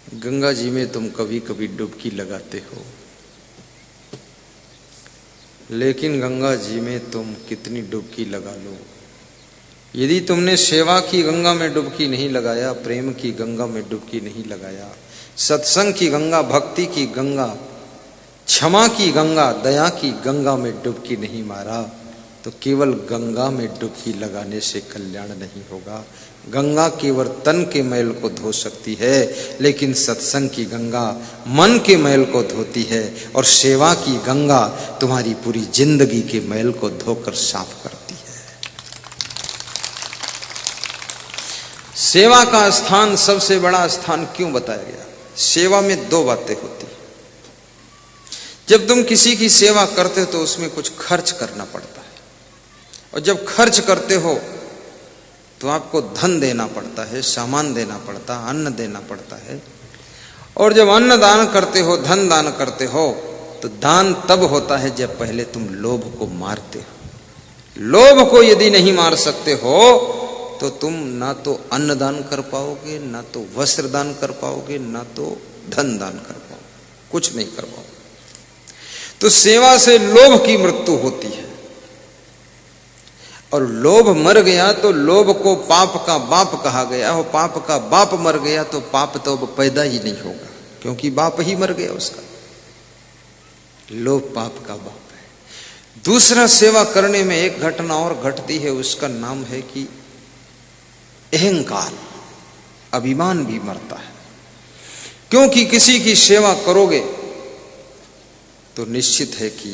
गंगा जी में तुम कभी कभी डुबकी लगाते हो, लेकिन गंगा जी में तुम कितनी डुबकी लगा लो, यदि तुमने सेवा की गंगा में डुबकी नहीं लगाया, प्रेम की गंगा में डुबकी नहीं लगाया, सत्संग की गंगा, भक्ति की गंगा, क्षमा की गंगा, दया की गंगा में डुबकी नहीं मारा, तो केवल गंगा में डुबकी लगाने से कल्याण नहीं होगा। गंगा केवल तन के मैल को धो सकती है, लेकिन सत्संग की गंगा मन के मैल को धोती है, और सेवा की गंगा तुम्हारी पूरी जिंदगी के मैल को धोकर साफ करती है। सेवा का स्थान सबसे बड़ा स्थान क्यों बताया गया? सेवा में दो बातें होती हैं। जब तुम किसी की सेवा करते हो तो उसमें कुछ खर्च करना पड़ता है, और जब खर्च करते हो तो आपको धन देना पड़ता है, सामान देना पड़ता है, अन्न देना पड़ता है। और जब अन्न दान करते हो, धन दान करते हो, तो दान तब होता है जब पहले तुम लोभ को मारते हो। लोभ को यदि नहीं मार सकते हो तो तुम ना तो अन्न दान कर पाओगे, ना तो वस्त्र दान कर पाओगे, ना तो धन दान कर पाओगे, कुछ नहीं कर पाओगे। तो सेवा से लोभ की मृत्यु होती है, और लोभ मर गया तो लोभ को पाप का बाप कहा गया, और पाप का बाप मर गया तो पाप तो अब पैदा ही नहीं होगा, क्योंकि बाप ही मर गया उसका। लोभ पाप का बाप है। दूसरा, सेवा करने में एक घटना और घटती है, उसका नाम है कि अहंकार, अभिमान भी मरता है। क्योंकि किसी की सेवा करोगे तो निश्चित है कि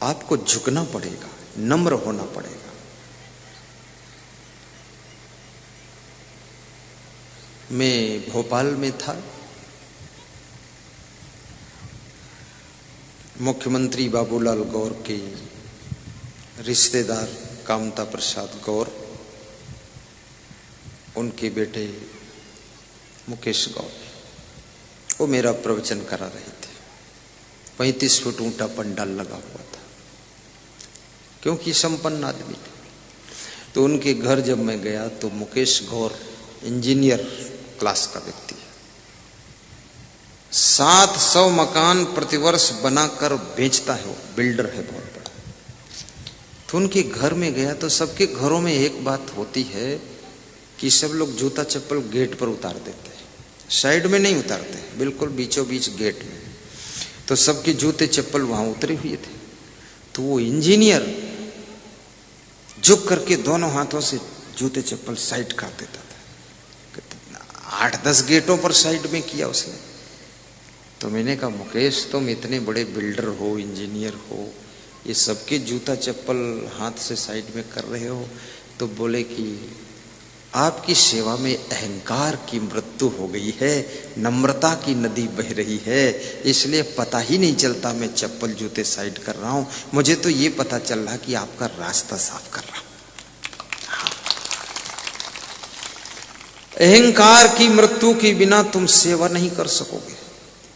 आपको झुकना पड़ेगा, नम्र होना पड़ेगा। मैं भोपाल में था, मुख्यमंत्री बाबूलाल गौर के रिश्तेदार कामता प्रसाद गौर, उनके बेटे मुकेश गौर, वो मेरा प्रवचन करा रहे थे। 35 फुट ऊंचा पंडाल लगा हुआ था, क्योंकि संपन्न आदमी थे। तो उनके घर जब मैं गया तो मुकेश गौर इंजीनियर क्लास का व्यक्ति है, 700 मकान प्रतिवर्ष बनाकर बेचता है, वो बिल्डर है बहुत बड़ा। तो उनके घर में गया तो सबके घरों में एक बात होती है कि सब लोग जूता चप्पल गेट पर उतार देते हैं, साइड में नहीं उतारते, बिल्कुल बीचों बीच गेट में। तो सबके जूते चप्पल वहां उतरे हुए थे। तो वो इंजीनियर झुक करके दोनों हाथों से जूते चप्पल साइड कर देता था। 8-10 गेटों पर साइड में किया उसने। तो मैंने कहा, मुकेश तुम इतने बड़े बिल्डर हो, इंजीनियर हो, ये सबके जूता चप्पल हाथ से साइड में कर रहे हो? तो बोले कि आपकी सेवा में अहंकार की मृत्यु हो गई है, नम्रता की नदी बह रही है, इसलिए पता ही नहीं चलता मैं चप्पल जूते साइड कर रहा हूं। मुझे तो ये पता चल रहा कि आपका रास्ता साफ कर रहा हूं। अहंकार की मृत्यु के बिना तुम सेवा नहीं कर सकोगे।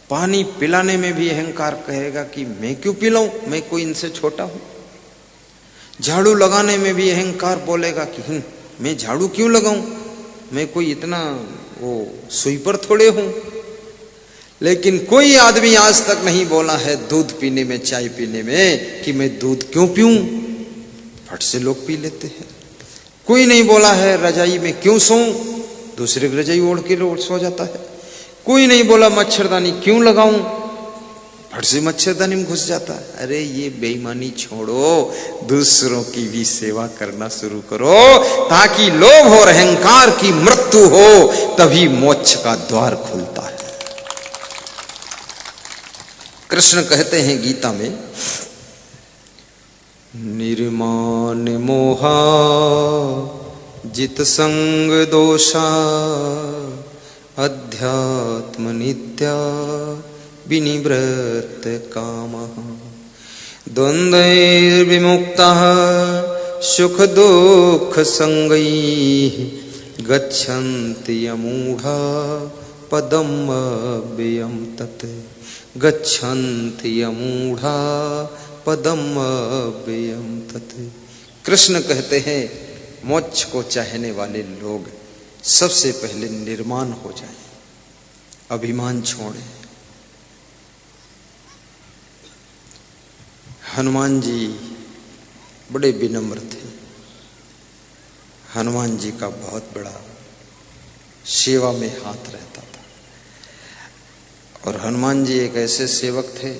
पानी पिलाने में भी अहंकार कहेगा कि मैं क्यों पिलाऊं, मैं कोई इनसे छोटा हूं। झाड़ू लगाने में भी अहंकार बोलेगा कि मैं झाड़ू क्यों लगाऊं, मैं कोई इतना वो स्वीपर थोड़े हूं। लेकिन कोई आदमी आज तक नहीं बोला है दूध पीने में, चाय पीने में कि मैं दूध क्यों पीऊं, फट से लोग पी लेते हैं। कोई नहीं बोला है रजाई में क्यों सोऊं, दूसरे की रजाई ओढ़ के लोग सो जाता है। कोई नहीं बोला मच्छरदानी क्यों लगाऊं, फट से मच्छरदानी में घुस जाता है। अरे ये बेईमानी छोड़ो, दूसरों की भी सेवा करना शुरू करो, ताकि लोभ और अहंकार की मृत्यु हो, तभी मोक्ष का द्वार खुलता है। कृष्ण कहते हैं गीता में, निर्माण मोहा जित संग दोषा अध्यात्म नित्या विनिवृत्त कामः द्वन्द्वैर्विमुक्तः सुख दुःख संगैः गच्छन्ति यमूढा पदम् अव्ययम् तत् गच्छन्ति यमूढा पदम् अव्ययम् तत्। कृष्ण कहते हैं मोक्ष को चाहने वाले लोग सबसे पहले निर्माण हो जाएं, अभिमान छोड़ें। हनुमान जी बड़े विनम्र थे। हनुमान जी का बहुत बड़ा सेवा में हाथ रहता था। और हनुमान जी एक ऐसे सेवक थे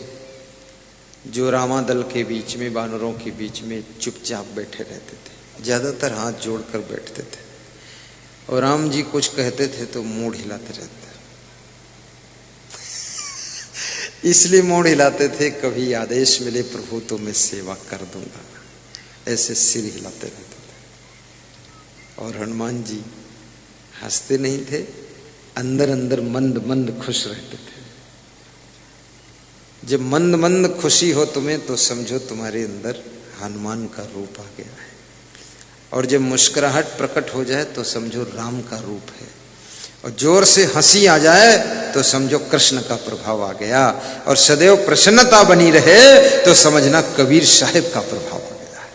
जो रामादल के बीच में, वानरों के बीच में चुपचाप बैठे रहते थे, ज्यादातर हाथ जोड़कर बैठते थे। और राम जी कुछ कहते थे तो मूढ़ हिलाते रहते, इसलिए मूढ़ हिलाते थे, कभी आदेश मिले प्रभु तो मैं सेवा कर दूंगा, ऐसे सिर हिलाते रहते थे। और हनुमान जी हंसते नहीं थे, अंदर अंदर मंद मंद खुश रहते थे। जब मंद मंद खुशी हो तुम्हें तो समझो तुम्हारे अंदर हनुमान का रूप आ गया है, और जब मुस्कुराहट प्रकट हो जाए तो समझो राम का रूप है, और जोर से हंसी आ जाए तो समझो कृष्ण का प्रभाव आ गया, और सदैव प्रसन्नता बनी रहे तो समझना कबीर साहिब का प्रभाव आ गया है।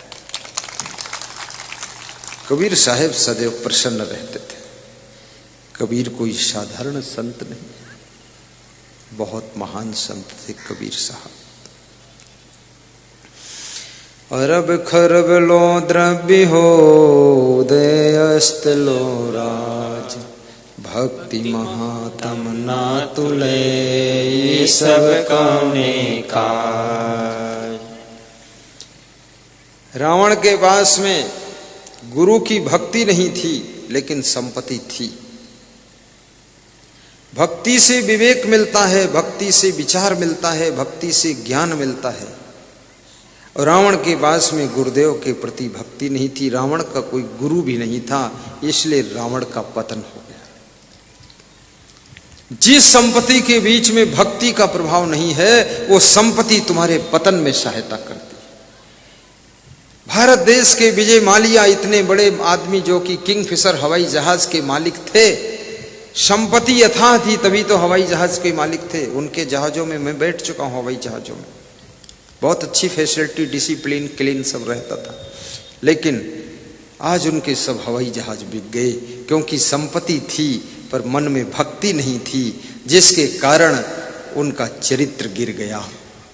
कबीर साहिब सदैव प्रसन्न रहते थे। कबीर कोई साधारण संत नहीं, बहुत महान संत थे कबीर साहब। अरब खरब लो द्रव्य हो उदयस्त लो राज, भक्ति महातम ना तुले सब काने काज। रावण के पास में गुरु की भक्ति नहीं थी लेकिन संपत्ति थी। भक्ति से विवेक मिलता है, भक्ति से विचार मिलता है, भक्ति से ज्ञान मिलता है। और रावण के पास में गुरुदेव के प्रति भक्ति नहीं थी, रावण का कोई गुरु भी नहीं था, इसलिए रावण का पतन हो गया। जिस संपत्ति के बीच में भक्ति का प्रभाव नहीं है वो संपत्ति तुम्हारे पतन में सहायता करती है। भारत देश के विजय माल्या इतने बड़े आदमी जो कि किंगफिशर हवाई जहाज के मालिक थे, संपत्ति यथा थी तभी तो हवाई जहाज के मालिक थे। उनके जहाजों में मैं बैठ चुका हूं, हवाई जहाजों में बहुत अच्छी फैसिलिटी, डिसिप्लिन, क्लीन सब रहता था। लेकिन आज उनके सब हवाई जहाज बिक गए क्योंकि संपत्ति थी पर मन में भक्ति नहीं थी, जिसके कारण उनका चरित्र गिर गया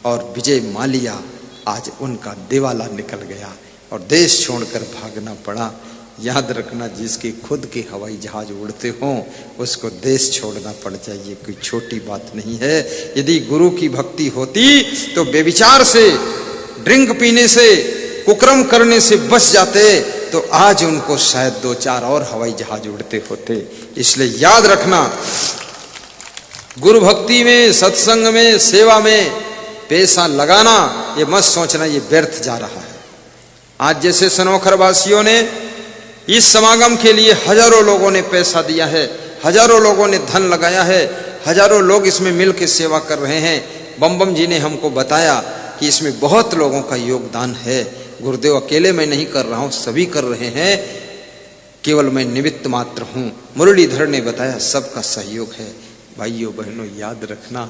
और विजय माल्या आज उनका दिवाला निकल गया और देश छोड़कर भागना पड़ा। याद रखना, जिसके खुद के हवाई जहाज उड़ते हों उसको देश छोड़ना पड़ जाए, ये कोई छोटी बात नहीं है। यदि गुरु की भक्ति होती तो बेविचार से, ड्रिंक पीने से, कुकर्म करने से बच जाते तो आज उनको शायद 2-4 और हवाई जहाज उड़ते होते। इसलिए याद रखना, गुरु भक्ति में, सत्संग में, सेवा में पैसा लगाना ये मत सोचना ये व्यर्थ जा रहा है। आज जैसे सनोखर वासियों ने इस समागम के लिए हजारों लोगों ने पैसा दिया है, हजारों लोगों ने धन लगाया है, हजारों लोग इसमें मिल के सेवा कर रहे हैं। बम जी ने हमको बताया कि इसमें बहुत लोगों का योगदान है। गुरुदेव अकेले मैं नहीं कर रहा हूं, सभी कर रहे हैं, केवल मैं निमित्त मात्र हूं। मुरलीधर ने बताया सबका सहयोग है। भाइयों बहनों याद रखना,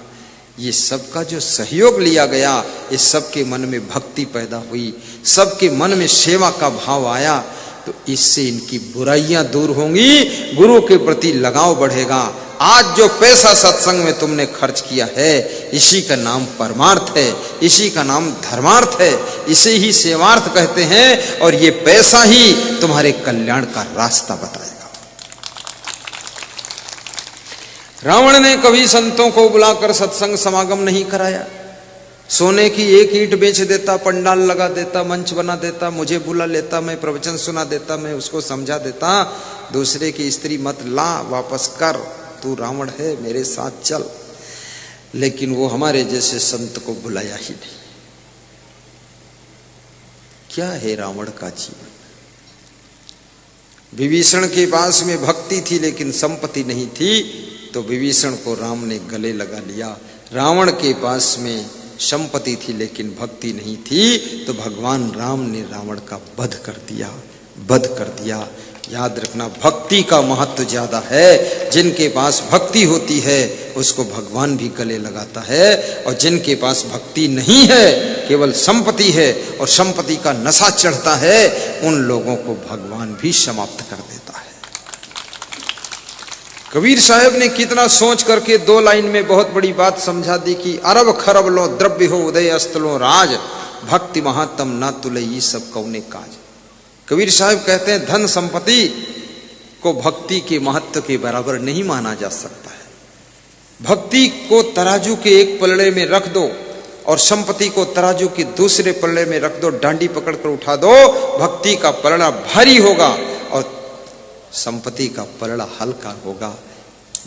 ये सबका जो सहयोग लिया गया, इस सबके मन में भक्ति पैदा हुई, सबके मन में सेवा का भाव आया, तो इससे इनकी बुराइयां दूर होंगी, गुरु के प्रति लगाव बढ़ेगा। आज जो पैसा सत्संग में तुमने खर्च किया है, इसी का नाम परमार्थ है, इसी का नाम धर्मार्थ है, इसे ही सेवार्थ कहते हैं। और ये पैसा ही तुम्हारे कल्याण का रास्ता बताएगा। रावण ने कभी संतों को बुलाकर सत्संग समागम नहीं कराया। सोने की एक ईंट बेच देता, पंडाल लगा देता, मंच बना देता, मुझे बुला लेता, मैं प्रवचन सुना देता, मैं उसको समझा देता, दूसरे की स्त्री मत ला, वापस कर, तू रावण है, मेरे साथ चल। लेकिन वो हमारे जैसे संत को बुलाया ही नहीं। क्या है रावण का जीवन? विभीषण के पास में भक्ति थी लेकिन संपत्ति नहीं थी, तो विभीषण को राम ने गले लगा लिया। रावण के पास में संपत्ति थी लेकिन भक्ति नहीं थी, तो भगवान राम ने रावण का वध कर दिया। याद रखना, भक्ति का महत्व ज्यादा है। जिनके पास भक्ति होती है उसको भगवान भी गले लगाता है, और जिनके पास भक्ति नहीं है, केवल संपत्ति है और संपत्ति का नशा चढ़ता है, उन लोगों को भगवान भी समाप्त कर देता है। कबीर साहब ने कितना सोच करके 2 लाइन में बहुत बड़ी बात समझा दी कि अरब खरब लो द्रव्य हो उदय अस्तलो राज, भक्ति महात्म ना तुले ये सब कौने काज। कबीर साहब कहते हैं धन संपत्ति को भक्ति के महत्व के बराबर नहीं माना जा सकता है। भक्ति को तराजू के एक पलड़े में रख दो और संपत्ति को तराजू के दूसरे पलड़े में रख दो, डांडी पकड़कर उठा दो, भक्ति का पलड़ा भारी होगा और संपत्ति का पलड़ा हल्का होगा।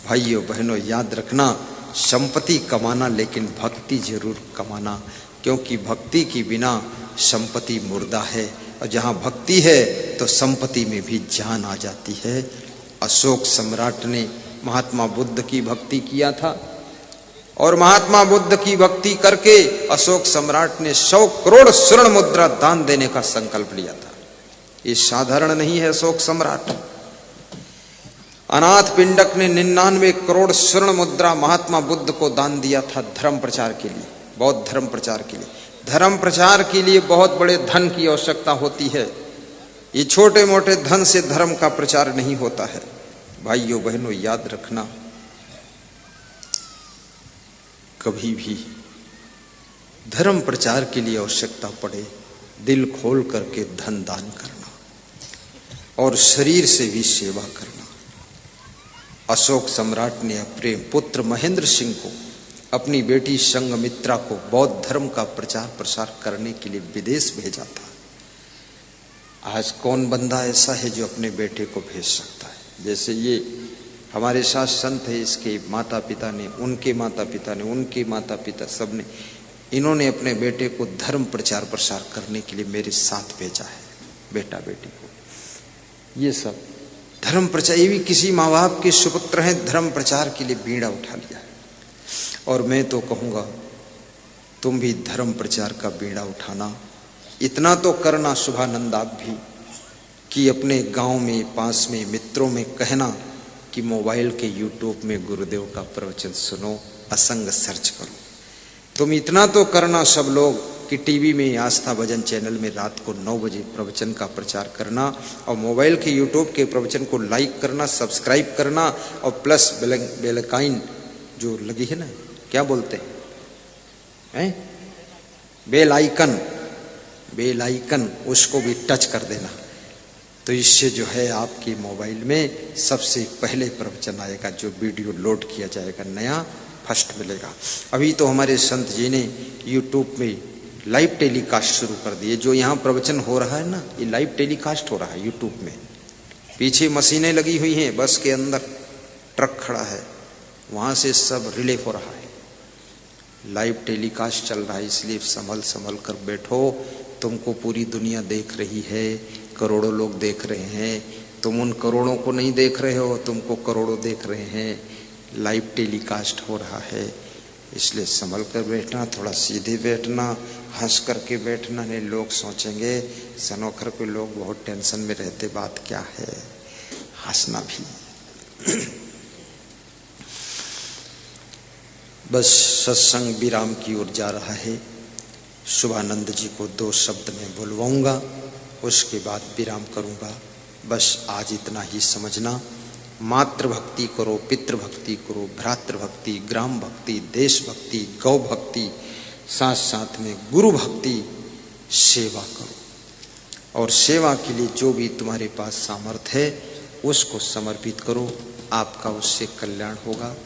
भाइयों बहनों याद रखना, संपत्ति कमाना लेकिन भक्ति जरूर कमाना, क्योंकि भक्ति के बिना संपत्ति मुर्दा है और जहां भक्ति है तो संपत्ति में भी जान आ जाती है। अशोक सम्राट ने महात्मा बुद्ध की भक्ति किया था और महात्मा बुद्ध की भक्ति करके अशोक सम्राट ने 100 करोड़ स्वर्ण मुद्रा दान देने का संकल्प लिया था। ये साधारण नहीं है अशोक सम्राट। अनाथ पिंडक ने 99 करोड़ स्वर्ण मुद्रा महात्मा बुद्ध को दान दिया था धर्म प्रचार के लिए, बौद्ध धर्म प्रचार के लिए। धर्म प्रचार के लिए बहुत बड़े धन की आवश्यकता होती है। ये छोटे मोटे धन से धर्म का प्रचार नहीं होता है। भाइयों बहनों याद रखना, कभी भी धर्म प्रचार के लिए आवश्यकता पड़े, दिल खोल करके धन दान करना और शरीर से भी सेवा करना। अशोक सम्राट ने अपने पुत्र महेंद्र सिंह को, अपनी बेटी संघमित्रा को बौद्ध धर्म का प्रचार प्रसार करने के लिए विदेश भेजा था। आज कौन बंदा ऐसा है जो अपने बेटे को भेज सकता है? जैसे ये हमारे साथ संत है, इसके माता पिता ने, उनके माता पिता ने, उनके माता पिता सब ने, इन्होंने अपने बेटे को धर्म प्रचार प्रसार करने के लिए मेरे साथ भेजा है, बेटा बेटी को। ये सब धर्म प्रचार, ये भी किसी माँ बाप के सुपुत्र हैं, धर्म प्रचार के लिए बीड़ा उठा लिया है। और मैं तो कहूँगा तुम भी धर्म प्रचार का बीड़ा उठाना। इतना तो करना शुभानंद आप भी कि अपने गांव में, पास में, मित्रों में कहना कि मोबाइल के यूट्यूब में गुरुदेव का प्रवचन सुनो, असंग सर्च करो। तुम इतना तो करना सब लोग कि टीवी में आस्था भजन चैनल में रात को 9 बजे प्रवचन का प्रचार करना और मोबाइल के यूट्यूब के प्रवचन को लाइक करना, सब्सक्राइब करना और प्लस बेलकाइन जो लगी है ना, क्या बोलते हैं, बेल आइकन, उसको भी टच कर देना। तो इससे जो है आपकी मोबाइल में सबसे पहले प्रवचन आएगा, जो वीडियो लोड किया जाएगा नया फर्स्ट मिलेगा। अभी तो हमारे संत जी ने यूट्यूब में लाइव टेलीकास्ट शुरू कर दिए। जो यहाँ प्रवचन हो रहा है ना, ये लाइव टेलीकास्ट हो रहा है यूट्यूब में। पीछे मशीनें लगी हुई हैं, बस के अंदर ट्रक खड़ा है, वहां से सब रिले हो रहा है, लाइव टेलीकास्ट चल रहा है। इसलिए संभल कर बैठो, तुमको पूरी दुनिया देख रही है, करोड़ों लोग देख रहे हैं। तुम उन करोड़ों को नहीं देख रहे हो, तुमको करोड़ों देख रहे हैं। लाइव टेलीकास्ट हो रहा है, इसलिए संभल कर बैठना, थोड़ा सीधे बैठना, हंस करके बैठना। नहीं लोग सोचेंगे सनोखर के लोग बहुत टेंशन में रहते, बात क्या है, हंसना भी। बस सत्संग विराम की ओर जा रहा है। शुभानंद जी को 2 शब्द में बुलवाऊंगा, उसके बाद विराम करूंगा। बस आज इतना ही समझना, मातृभक्ति करो, पितृभक्ति करो, भ्रातृभक्ति, ग्राम भक्ति, देश भक्ति, गौ भक्ति, साथ साथ में गुरु भक्ति, सेवा करो। और सेवा के लिए जो भी तुम्हारे पास सामर्थ्य है उसको समर्पित करो, आपका उससे कल्याण होगा।